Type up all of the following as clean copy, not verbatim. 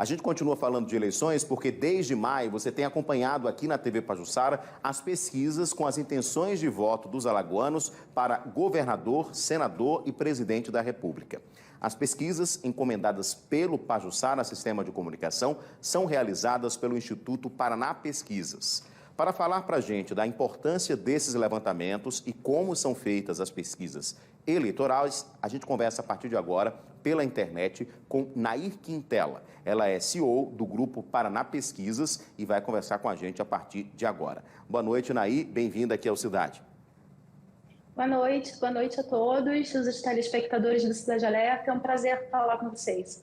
A gente continua falando de eleições porque desde maio você tem acompanhado aqui na TV Pajuçara as pesquisas com as intenções de voto dos alagoanos para governador, senador e presidente da República. As pesquisas, encomendadas pelo Pajuçara Sistema de Comunicação, são realizadas pelo Instituto Paraná Pesquisas. Para falar para a gente da importância desses levantamentos e como são feitas as pesquisas eleitorais, a gente conversa a partir de agora pela internet com Nair Quintela. Ela é CEO do Grupo Paraná Pesquisas e vai conversar com a gente a partir de agora. Boa noite, Nair. Bem-vinda aqui ao Cidade. Boa noite a todos, os telespectadores do Cidade Alerta. É um prazer falar com vocês.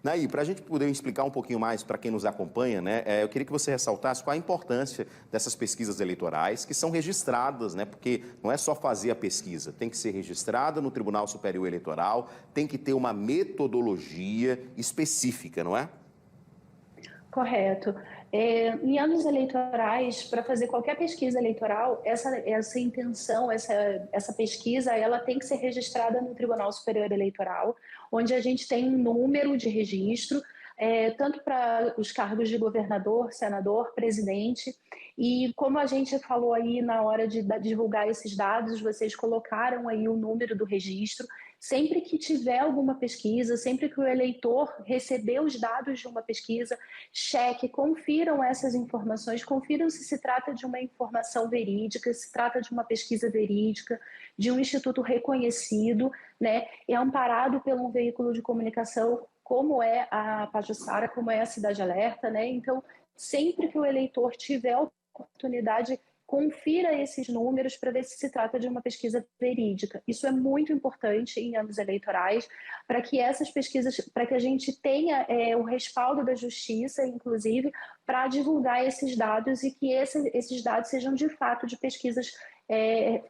Nair, para a gente poder explicar um pouquinho mais para quem nos acompanha, eu queria que você ressaltasse qual a importância dessas pesquisas eleitorais que são registradas, porque não é só fazer a pesquisa, tem que ser registrada no Tribunal Superior Eleitoral, tem que ter uma metodologia específica, não é? Correto. Em anos eleitorais, para fazer qualquer pesquisa eleitoral, essa intenção, essa pesquisa, ela tem que ser registrada no Tribunal Superior Eleitoral, onde a gente tem um número de registro, tanto para os cargos de governador, senador, presidente, e como a gente falou aí na hora de divulgar esses dados, vocês colocaram aí o número do registro. Sempre que tiver alguma pesquisa, sempre que o eleitor receber os dados de uma pesquisa, cheque, confiram essas informações, confiram se trata de uma informação verídica, se trata de uma pesquisa verídica, de um instituto reconhecido, e amparado por um veículo de comunicação como é a Pajuçara, como é a Cidade Alerta, Então, sempre que o eleitor tiver a oportunidade, confira esses números para ver se trata de uma pesquisa verídica. Isso é muito importante em anos eleitorais, para que essas pesquisas, para que a gente tenha o respaldo da justiça, inclusive, para divulgar esses dados e que esses dados sejam de fato de pesquisas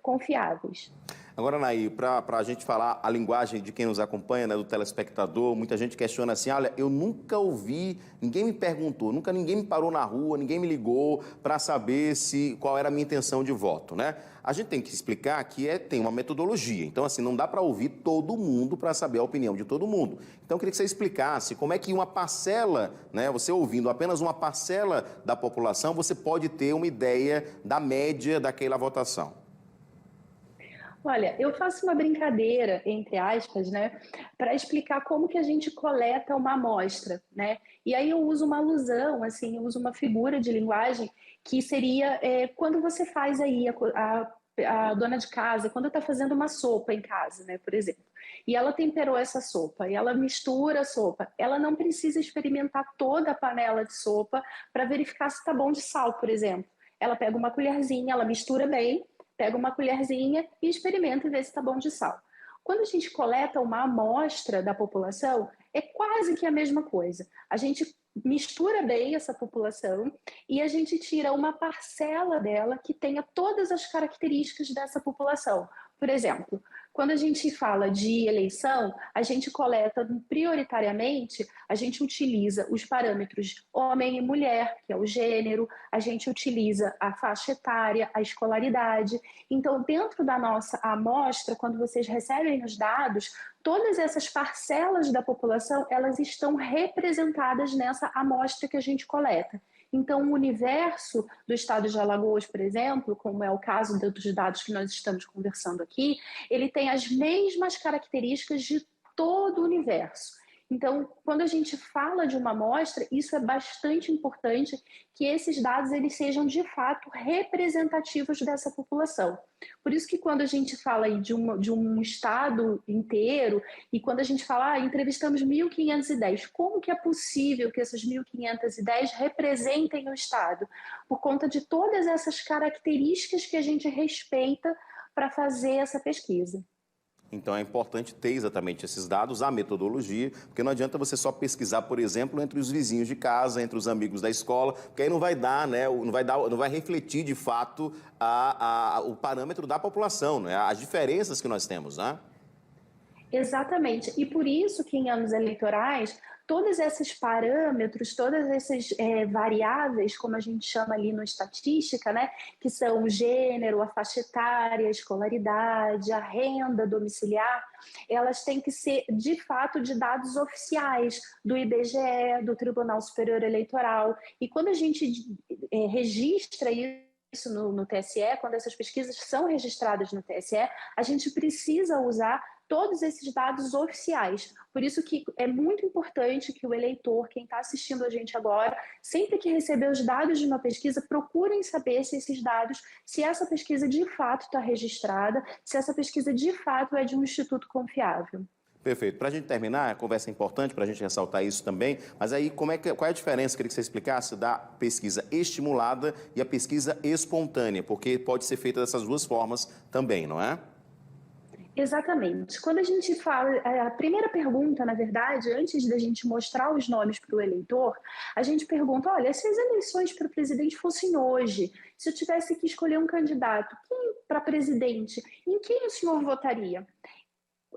confiáveis. Agora, Nair, para a gente falar a linguagem de quem nos acompanha, do telespectador, muita gente questiona assim, olha, eu nunca ouvi, ninguém me perguntou, ninguém me parou na rua, ninguém me ligou para saber qual era a minha intenção de voto, A gente tem que explicar que tem uma metodologia, então assim, não dá para ouvir todo mundo para saber a opinião de todo mundo. Então eu queria que você explicasse como é que uma parcela, você ouvindo apenas uma parcela da população, você pode ter uma ideia da média daquela votação. Olha, eu faço uma brincadeira, entre aspas, para explicar como que a gente coleta uma amostra, E aí eu uso uma alusão, assim, eu uso uma figura de linguagem que seria quando você faz aí a dona de casa, quando está fazendo uma sopa em casa, por exemplo, e ela temperou essa sopa, e ela mistura a sopa, ela não precisa experimentar toda a panela de sopa para verificar se está bom de sal, por exemplo. Ela pega uma colherzinha, ela mistura bem, pega uma colherzinha e experimenta e vê se está bom de sal. Quando a gente coleta uma amostra da população, é quase que a mesma coisa. A gente mistura bem essa população e a gente tira uma parcela dela que tenha todas as características dessa população. Por exemplo, quando a gente fala de eleição, a gente coleta prioritariamente, a gente utiliza os parâmetros homem e mulher, que é o gênero, a gente utiliza a faixa etária, a escolaridade. Então, dentro da nossa amostra, quando vocês recebem os dados, todas essas parcelas da população, elas estão representadas nessa amostra que a gente coleta. Então, o universo do estado de Alagoas, por exemplo, como é o caso dos dados que nós estamos conversando aqui, ele tem as mesmas características de todo o universo. Então, quando a gente fala de uma amostra, isso é bastante importante que esses dados eles sejam de fato representativos dessa população. Por isso que quando a gente fala aí de um estado inteiro e quando a gente fala, entrevistamos 1.510, como que é possível que essas 1.510 representem o estado? Por conta de todas essas características que a gente respeita para fazer essa pesquisa. Então é importante ter exatamente esses dados, a metodologia, porque não adianta você só pesquisar, por exemplo, entre os vizinhos de casa, entre os amigos da escola, porque aí não vai dar, não vai refletir de fato o parâmetro da população, as diferenças que nós temos, Exatamente. E por isso que em anos eleitorais todos esses parâmetros, todas essas variáveis, como a gente chama ali no estatística, né, que são o gênero, a faixa etária, a escolaridade, a renda domiciliar, elas têm que ser, de fato, de dados oficiais do IBGE, do Tribunal Superior Eleitoral. E quando a gente registra isso no TSE, quando essas pesquisas são registradas no TSE, a gente precisa usar todos esses dados oficiais. Por isso que é muito importante que o eleitor, quem está assistindo a gente agora, sempre que receber os dados de uma pesquisa, procurem saber se esses dados, se essa pesquisa de fato está registrada, se essa pesquisa de fato é de um instituto confiável. Perfeito. Para a gente terminar, a conversa é importante para a gente ressaltar isso também, mas aí qual é a diferença, queria que você explicasse, da pesquisa estimulada e a pesquisa espontânea, porque pode ser feita dessas duas formas também, não é? Exatamente. Quando a gente fala, a primeira pergunta, na verdade, antes da gente mostrar os nomes para o eleitor, a gente pergunta, olha, se as eleições para presidente fossem hoje, se eu tivesse que escolher um candidato para presidente, em quem o senhor votaria?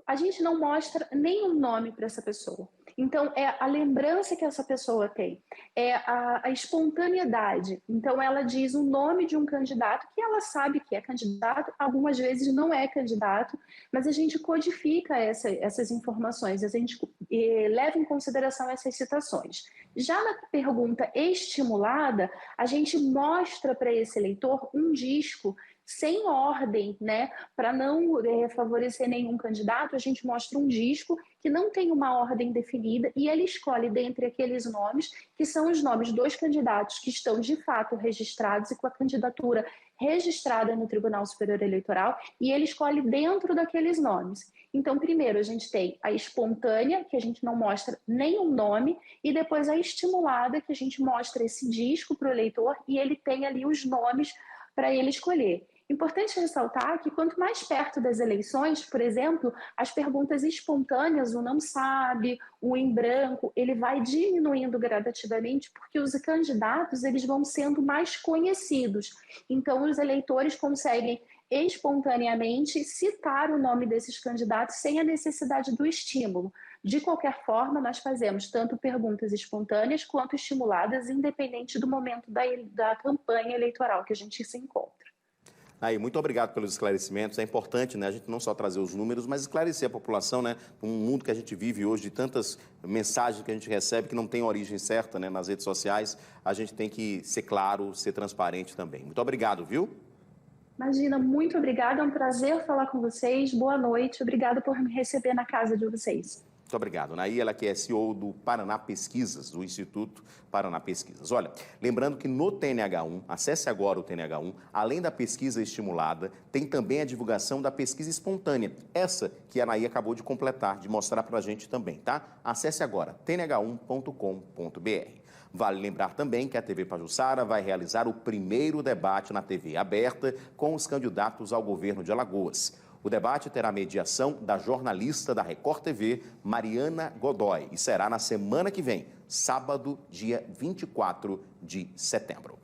A gente não mostra nenhum nome para essa pessoa. Então, é a lembrança que essa pessoa tem, é a espontaneidade. Então, ela diz o nome de um candidato que ela sabe que é candidato, algumas vezes não é candidato, mas a gente codifica essas informações, a gente leva em consideração essas citações. Já na pergunta estimulada, a gente mostra para esse eleitor um disco sem ordem, né? Para não favorecer nenhum candidato, a gente mostra um disco que não tem uma ordem definida e ele escolhe dentre aqueles nomes, que são os nomes dos candidatos que estão de fato registrados e com a candidatura registrada no Tribunal Superior Eleitoral, e ele escolhe dentro daqueles nomes. Então, primeiro a gente tem a espontânea, que a gente não mostra nenhum nome, e depois a estimulada, que a gente mostra esse disco para o eleitor e ele tem ali os nomes para ele escolher. Importante ressaltar que quanto mais perto das eleições, por exemplo, as perguntas espontâneas, o não sabe, o em branco, ele vai diminuindo gradativamente porque os candidatos eles vão sendo mais conhecidos. Então, os eleitores conseguem espontaneamente citar o nome desses candidatos sem a necessidade do estímulo. De qualquer forma, nós fazemos tanto perguntas espontâneas quanto estimuladas, independente do momento da campanha eleitoral que a gente se encontra. Aí, muito obrigado pelos esclarecimentos. É importante, né, a gente não só trazer os números, mas esclarecer a população, né, um mundo que a gente vive hoje, de tantas mensagens que a gente recebe que não tem origem certa, né, nas redes sociais. A gente tem que ser claro, ser transparente também. Muito obrigado, viu? Imagina, muito obrigada. É um prazer falar com vocês. Boa noite. Obrigada por me receber na casa de vocês. Muito obrigado. Naí, ela que é CEO do Paraná Pesquisas, do Instituto Paraná Pesquisas. Olha, lembrando que no TNH1, acesse agora o TNH1, além da pesquisa estimulada, tem também a divulgação da pesquisa espontânea. Essa que a Naí acabou de completar, de mostrar para a gente também, tá? Acesse agora, tnh1.com.br. Vale lembrar também que a TV Pajuçara vai realizar o primeiro debate na TV aberta com os candidatos ao governo de Alagoas. O debate terá mediação da jornalista da Record TV, Mariana Godoy, e será na semana que vem, sábado, dia 24 de setembro.